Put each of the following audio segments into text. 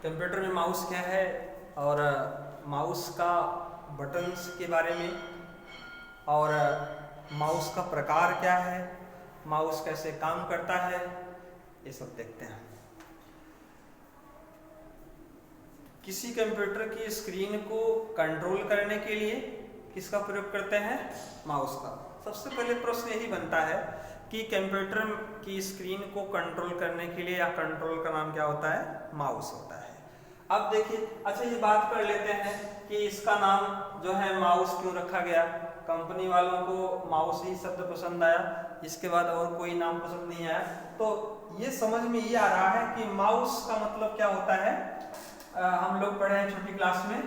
Computer में mouse क्या है और माउस का बटन्स के बारे में और माउस का प्रकार क्या है, माउस कैसे काम करता है, ये सब देखते हैं। किसी कंप्यूटर की स्क्रीन को कंट्रोल करने के लिए किसका प्रयोग करते हैं? माउस का। सबसे पहले प्रश्न यही बनता है कि कंप्यूटर की स्क्रीन को कंट्रोल करने के लिए या कंट्रोल का नाम क्या होता है? माउस होता है। अब देखिए, अच्छा ये बात कर लेते हैं कि इसका नाम जो है माउस क्यों रखा गया। कंपनी वालों को माउस ही शब्द पसंद आया, इसके बाद और कोई नाम पसंद नहीं आया। तो ये समझ में ये आ रहा है कि माउस का मतलब क्या होता है। हम लोग पढ़े हैं छोटी क्लास में,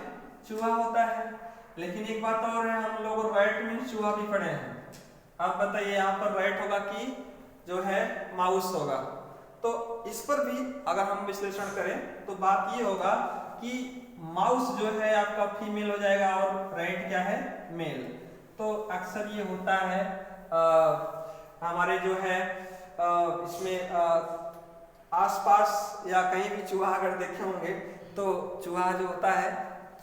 चूहा होता है। लेकिन एक बात और है, हम लोग राइट में चूहा भी पढ़े हैं। आप बताइए यहाँ पर राइट होगा कि जो है माउस होगा। तो इस पर भी अगर हम विश्लेषण करें तो बात ये होगा कि माउस जो है आपका फीमेल हो जाएगा और राइट क्या है? मेल। तो अक्सर ये होता है हमारे जो है इसमें आसपास या कहीं भी चूहा अगर देखे होंगे तो चूहा जो होता है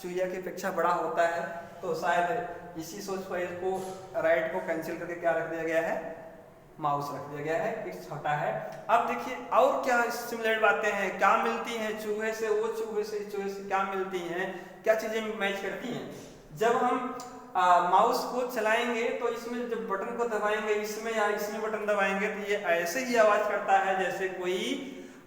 चूहिया की अपेक्षा बड़ा होता है। तो शायद इसी सोच पर इसको राइट को कैंसिल करके क्या रख दिया गया है? माउस रख दिया गया है कि छोटा है। अब देखिए और क्या सिमिलर बातें हैं, क्या मिलती हैं चूहे से, वो चूहे से, चूहे से क्या मिलती हैं, क्या चीजें मैच करती हैं। जब हम माउस को चलाएंगे तो इसमें जब बटन को दबाएंगे, इसमें या इसमें बटन दबाएंगे तो ये ऐसे ही आवाज करता है जैसे कोई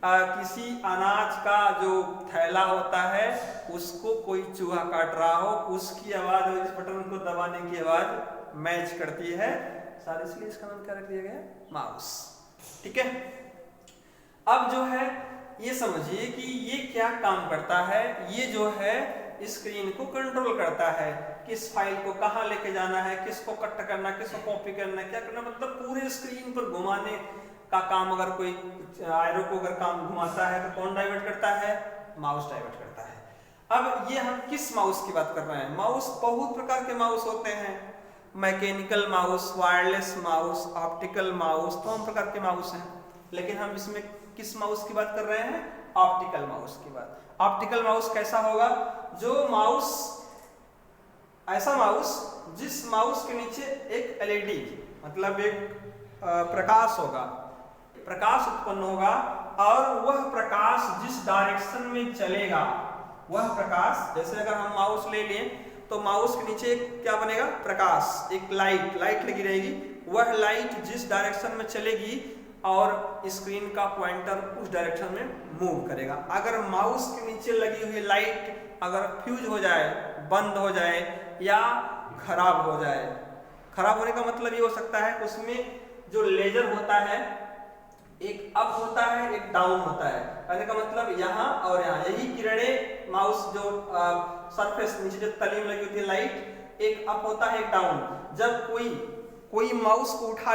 किसी अनाज का जो थैला होता है उसको कोई चूहा काट रहा हो, उसकी आवाज और इस बटन को दबाने की आवाज मैच करती है। सारे इसलिए इसका नाम क्या रख दिया गया? माउस। ठीक है। अब जो है ये समझिए कि ये क्या काम करता है। ये जो है स्क्रीन को कंट्रोल करता है, किस फाइल को कहाँ लेके जाना है, किसको कट करना, किसको कॉपी करना, क्या करना, मतलब पूरे स्क्रीन पर घुमाने का काम। अगर कोई आयरो को अगर काम घुमाता है तो कौन डाइवर्ट करता है? माउस डाइवर्ट करता है। अब ये हम किस माउस की बात कर रहे हैं? माउस बहुत प्रकार के माउस होते हैं, mechanical mouse, wireless mouse, optical mouse, तमाम प्रकार के माउस हैं। लेकिन हम इसमें किस माउस की बात कर रहे हैं? ऑप्टिकल माउस की बात। ऑप्टिकल माउस कैसा होगा? जो माउस, ऐसा माउस जिस माउस के नीचे एक एलईडी मतलब एक प्रकाश होगा, प्रकाश उत्पन्न होगा और वह प्रकाश जिस डायरेक्शन में चलेगा, वह प्रकाश, जैसे अगर हम माउस ले लें तो माउस के नीचे एक क्या बनेगा? प्रकाश, एक लाइट लगी रहेगी। वह लाइट जिस डायरेक्शन में चलेगी और स्क्रीन का पॉइंटर उस डायरेक्शन में मूव करेगा। अगर माउस के नीचे लगी हुई लाइट अगर फ्यूज हो जाए, बंद हो जाए या खराब हो जाए, खराब होने का मतलब ये हो सकता है उसमें जो लेजर होता है एक अप होता है, एक डाउन होता है। कहने का मतलब यहाँ और यहाँ, यही किरणें माउस जो सरफेस नीचे जो तली में लगी होती है लाइट, एक अप होता है, एक डाउन। जब कोई माउस को उठा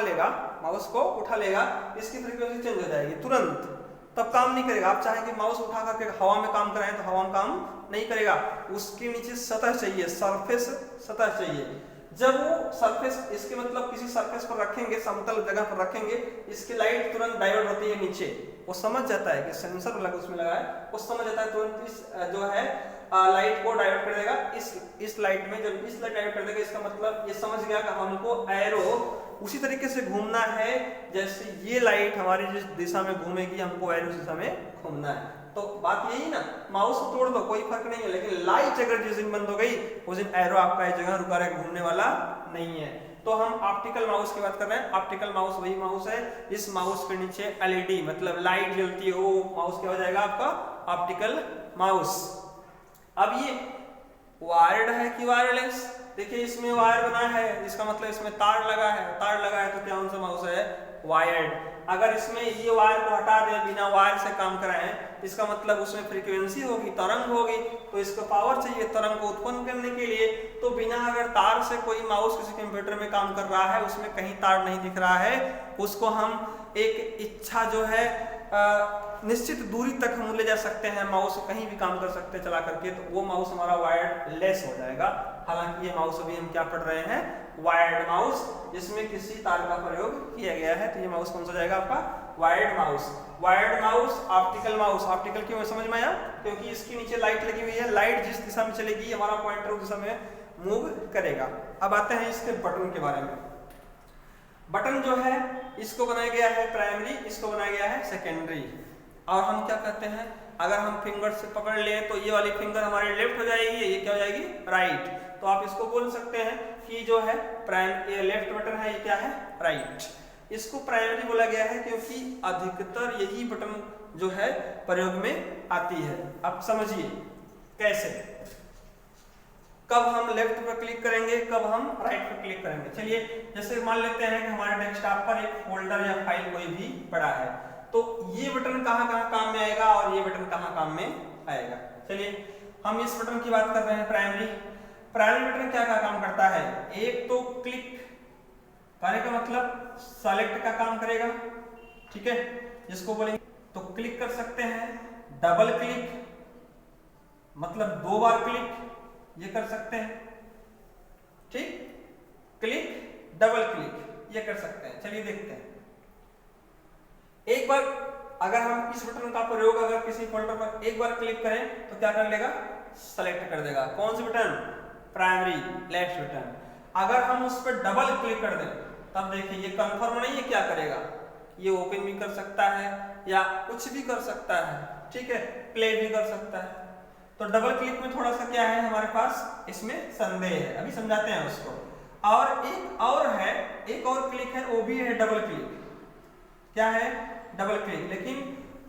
लेगा, इसकी फ्रीक्वेंसी चेंज हो जाएगी तुरंत, तब काम नहीं करेगा। आप चाहेंगे माउस उठा करके हवा में काम कराएं तो हवा में काम नहीं करेगा। उसके नीचे सतह चाहिए, सरफेस सतह चाहिए। जब वो सरफेस, इसके मतलब किसी सरफेस पर रखेंगे, समतल जगह पर रखेंगे, इसकी लाइट तुरंत डाइवर्ट होती है नीचे। वो समझ जाता है कि सेंसर लगा उसमें लगा है, वो समझ जाता है तुरंत इस जो है लाइट को डाइवर्ट कर देगा। इस लाइट में जब इस लाइट डाइवर्ट कर देगा, इसका मतलब ये समझ गया कि हमको एरो उसी तरीके से घूमना है जैसे ये लाइट हमारी जिस दिशा में घूमेगी, हमको एरो उस दिशा में घूमना है। तो बात यही ना, माउस को तोड़ दो कोई फर्क नहीं है, लेकिन लाइट अगर जिस दिन बंद हो गई उस दिन एरो आपका एक जगह रुका रहे, घूमने वाला नहीं है। तो हम ऑप्टिकल माउस की बात कर रहे हैं। ऑप्टिकल माउस वही माउस है इस माउस के नीचे एलईडी मतलब लाइट जलती हो, माउस क्या हो जाएगा आपका? Optical mouse. अब ये वायर्ड है कि वायरलेस? देखिए इसमें वायर बना है, इसका मतलब इसमें तार लगा है, तो क्या उनसे माउस है? वायर्ड। अगर इसमें ये वायर को हटा दें, बिना वायर से काम कराएं, इसका मतलब उसमें फ्रीक्वेंसी होगी, तरंग होगी, तो इसको पावर चाहिए तरंग को उत्पन्न करने के लिए। तो बिना अगर तार से कोई माउस किसी कंप्यूटर में काम कर रहा है, उसमें कहीं तार नहीं दिख रहा है, उसको हम एक इच्छा जो है निश्चित दूरी तक हम ले जा सकते हैं, माउस कहीं भी काम कर सकते हैं चला करके, तो वो माउस हमारा वायरलेस हो जाएगा। हालांकि ये माउस अभी हम क्या पढ़ रहे हैं? वायर्ड माउस, जिसमें किसी तार का प्रयोग किया गया है। तो ये माउस कौन सा जाएगा आपका? Wired mouse. Wired mouse, optical mouse. Optical क्यों समझ में आया? क्योंकि इसके नीचे लाइट लगी हुई है, लाइट जिस दिशा में चलेगी हमारा पॉइंटर उस दिशा में मूव करेगा। अब आते हैं इसके बटन के बारे में। बटन जो है इसको बनाया गया है प्राइमरी, इसको बनाया गया है सेकेंडरी। और हम क्या कहते हैं, अगर हम फिंगर से पकड़ लें तो ये वाली फिंगर हमारी लेफ्ट हो जाएगी, ये क्या हो जाएगी, राइट। तो आप इसको बोल सकते हैं कि जो है ये लेफ्ट बटन है, ये क्या है, राइट। इसको प्राइमरी बोला गया है क्योंकि अधिकतर यही बटन जो है प्रयोग में आती है। अब समझिए कैसे, कब हम लेफ्ट पर क्लिक करेंगे, कब हम राइट पर क्लिक करेंगे। चलिए जैसे मान लेते हैं कि हमारे डेस्कटॉप पर एक फोल्डर या फाइल कोई भी पड़ा है, तो ये बटन कहाँ कहाँ काम में आएगा और ये बटन कहाँ काम में आएगा। चलिए हम इस बटन की बात कर रहे हैं प्राइमरी। प्राइमरी बटन क्या क्या काम करता है, एक तो क्लिक करने का मतलब सेलेक्ट का काम करेगा, ठीक है, जिसको बोलेंगे तो क्लिक कर सकते हैं। डबल क्लिक मतलब 2 बार क्लिक, ये कर सकते हैं, ठीक, क्लिक डबल क्लिक ये कर सकते हैं। चलिए देखते हैं। एक बार अगर हम इस बटन का प्रयोग अगर किसी फोल्डर पर एक बार क्लिक करें तो क्या कर लेगा, सेलेक्ट कर देगा। कौन सी बटन, प्राइमरी लेफ्ट बटन। अगर हम उस पर डबल क्लिक कर दें तब देखिए ये कंफर्म नहीं है, क्या करेगा, ये ओपन भी कर सकता है या कुछ भी कर सकता है, ठीक है, प्ले भी कर सकता है। तो डबल क्लिक में थोड़ा सा क्या है हमारे पास, इसमें संदेह है, अभी समझाते हैं उसको। और एक और है, एक और क्लिक है, वो भी है डबल क्लिक। क्या है, डबल क्लिक। लेकिन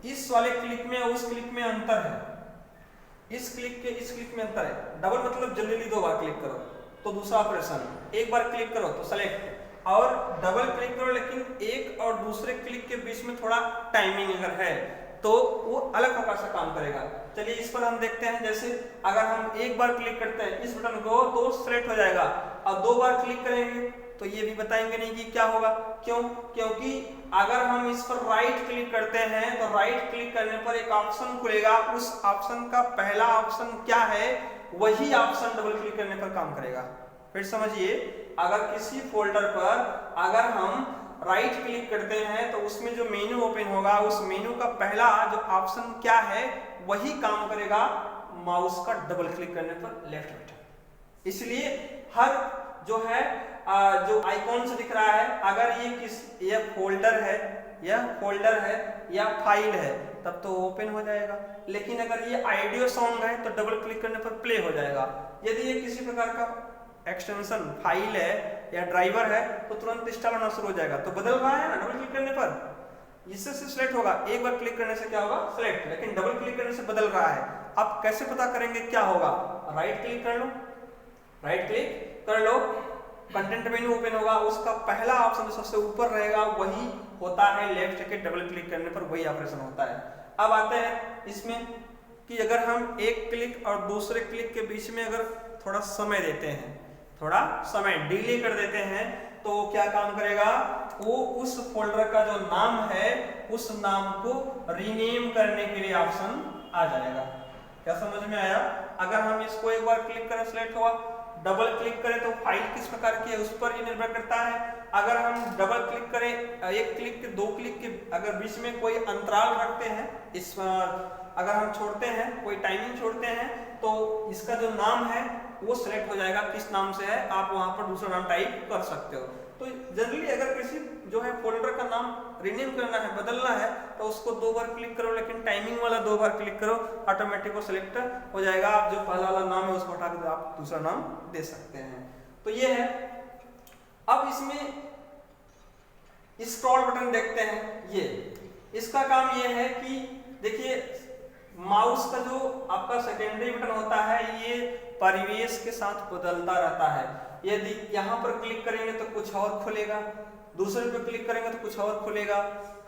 इस वाले क्लिक में उस क्लिक में अंतर है, इस क्लिक के इस क्लिक में अंतर है। डबल मतलब जनरली 2 बार क्लिक करो तो दूसरा ऑपरेशन, एक बार क्लिक करो तो सेलेक्ट, और डबल क्लिक करो लेकिन एक और दूसरे क्लिक के बीच में थोड़ा टाइमिंग अगर है तो वो अलग प्रकार से काम करेगा। चलिए इस पर हम देखते हैं। जैसे अगर हम एक बार क्लिक करते हैं इस बटन को तो सेलेक्ट हो जाएगा, और 2 बार क्लिक करेंगे तो ये भी बताएंगे नहीं कि क्या होगा। क्यों, क्योंकि अगर हम इस पर राइट क्लिक करते हैं तो राइट क्लिक करने पर एक ऑप्शन खुलेगा, उस ऑप्शन का पहला ऑप्शन क्या है वही ऑप्शन डबल क्लिक करने पर काम करेगा। फिर समझिए, अगर किसी फोल्डर पर अगर हम राइट क्लिक करते हैं तो उसमें जो मेन्यू ओपन होगा उस मेन्यू का पहला जो ऑप्शन क्या है वही काम करेगा माउस का डबल क्लिक करने पर लेफ्ट बटन। इसलिए हर जो है जो आइकॉन से दिख रहा है, अगर ये फोल्डर है या फाइल है तब तो ओपन हो जाएगा, लेकिन अगर ये ऑडियो सॉन्ग है तो डबल क्लिक करने पर प्ले हो जाएगा। यदि ये किसी प्रकार का एक्सटेंशन फाइल है या ड्राइवर है तो तुरंत इंस्टॉल होना शुरू हो जाएगा। तो बदल रहा है ना, डबल क्लिक करने पर इससे सिलेक्ट होगा, एक बार क्लिक करने से क्या होगा, सिलेक्ट, लेकिन डबल क्लिक करने से बदल रहा है। अब कैसे पता करेंगे क्या होगा, राइट क्लिक कर लो, राइट क्लिक कर लो, कंटेंट मेन्यू ओपन होगा, उसका पहला ऑप्शन जो सबसे ऊपर रहेगा वही होता है लेफ्ट के डबल क्लिक करने पर वही ऑपरेशन होता है। अब आते हैं इसमें कि अगर हम एक क्लिक और दूसरे क्लिक के बीच में अगर थोड़ा समय देते हैं, थोड़ा समय डिले कर देते हैं तो क्या काम करेगा, वो उस फोल्डर का जो नाम है उस नाम को रीनेम करने के लिए ऑप्शन आ जाएगा। क्या समझ में आया? अगर हम इसको एक बार क्लिक करें सिलेक्ट हुआ, डबल क्लिक करें तो फाइल किस प्रकार की है उस पर ये निर्भर करता है। अगर हम डबल क्लिक करें, एक क्लिक के 2 क्लिक के अगर बीच में कोई अंतराल रखते हैं, इस अगर हम छोड़ते हैं, कोई टाइमिंग छोड़ते हैं तो इसका जो नाम है वो सिलेक्ट हो जाएगा, किस नाम से है आप वहां पर दूसरा नाम टाइप कर सकते हो। तो जनरली अगर किसी जो है फोल्डर का नाम रीनेम करना है, बदलना है, तो उसको 2 बार क्लिक करो, लेकिन टाइमिंग वाला 2 बार क्लिक करो, ऑटोमेटिक वो सिलेक्ट हो जाएगा। आप जो पहला वाला नाम है उसको हटा कर आप दूसरा नाम दे सकते हैं। तो ये है। अब इसमें स्क्रॉल बटन देखते हैं, ये इसका काम ये है कि देखिए माउस का जो आपका सेकेंडरी बटन होता है ये परिवेश के साथ बदलता रहता है। यदि यहाँ पर क्लिक करेंगे तो कुछ और खुलेगा, दूसरे पे क्लिक करेंगे तो कुछ और खुलेगा,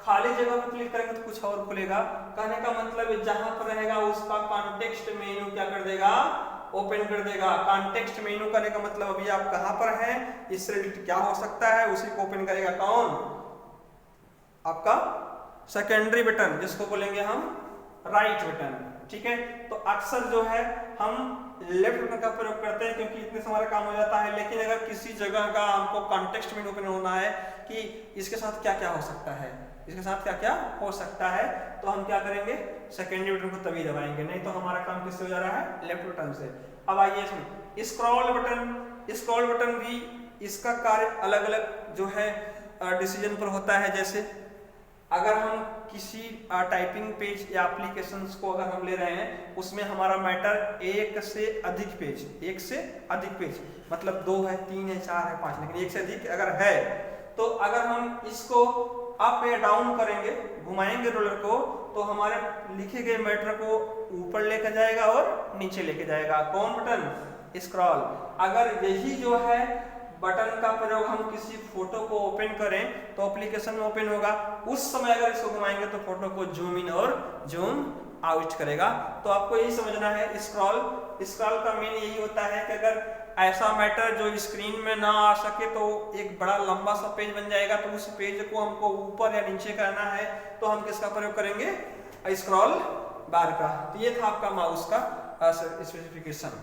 खाली जगह पे क्लिक करेंगे तो कुछ और खुलेगा। कहने का मतलब है जहां पर रहेगा उसका कॉन्टेक्स्ट मेन्यू क्या कर देगा, ओपन कर देगा। कॉन्टेक्स्ट मेन्यू करने का मतलब अभी आप कहां पर हैं, इससे रिलेटेड क्या हो सकता है उसी को ओपन करेगा कौन, आपका सेकेंडरी बटन, जिसको बोलेंगे हम राइट बटन। ठीक है, तो अक्सर जो है हम लेफ्ट बटन का प्रयोग करते हैं क्योंकि इतने से हमारा काम हो जाता है। लेकिन अगर किसी जगह का हमको कॉन्टेक्स्ट मेन्यू ओपन होना है कि इसके साथ क्या क्या हो सकता है, इसके साथ क्या क्या हो सकता है, तो हम क्या करेंगे, सेकेंडरी बटन को तभी दबाएंगे, नहीं तो हमारा काम किससे हो जा रहा है, लेफ्ट बटन से। अब आइए इसमें स्क्रॉल बटन भी इसका कार्य अलग अलग जो है डिसीजन पर होता है। जैसे अगर हम किसी टाइपिंग पेज या एप्लीकेशंस को अगर हम ले रहे हैं, उसमें हमारा मैटर एक से अधिक पेज मतलब 2 है, 3 है, 4 है, 5, लेकिन एक से अधिक अगर है, तो अगर हम इसको अप या डाउन करेंगे, घुमाएंगे रोलर को, तो हमारे लिखे गए मैटर को ऊपर लेकर जाएगा और नीचे लेके जाएगा। कौन बटन, स्क्रॉल। अगर यही जो है बटन का प्रयोग हम किसी फोटो को ओपन करें तो एप्लीकेशन में ओपन होगा, उस समय अगर इसको घुमाएंगे तो फोटो को जूम इन और जूम आउट करेगा। तो आपको यही समझना है, स्क्रॉल का मेन यही होता है कि अगर ऐसा मैटर जो स्क्रीन में ना आ सके तो एक बड़ा लंबा सा पेज बन जाएगा, तो उस पेज को हमको ऊपर या नीचे करना है तो हम किसका प्रयोग करेंगे, स्क्रॉल बार का। तो ये था आपका माउस का स्पेसिफिकेशन।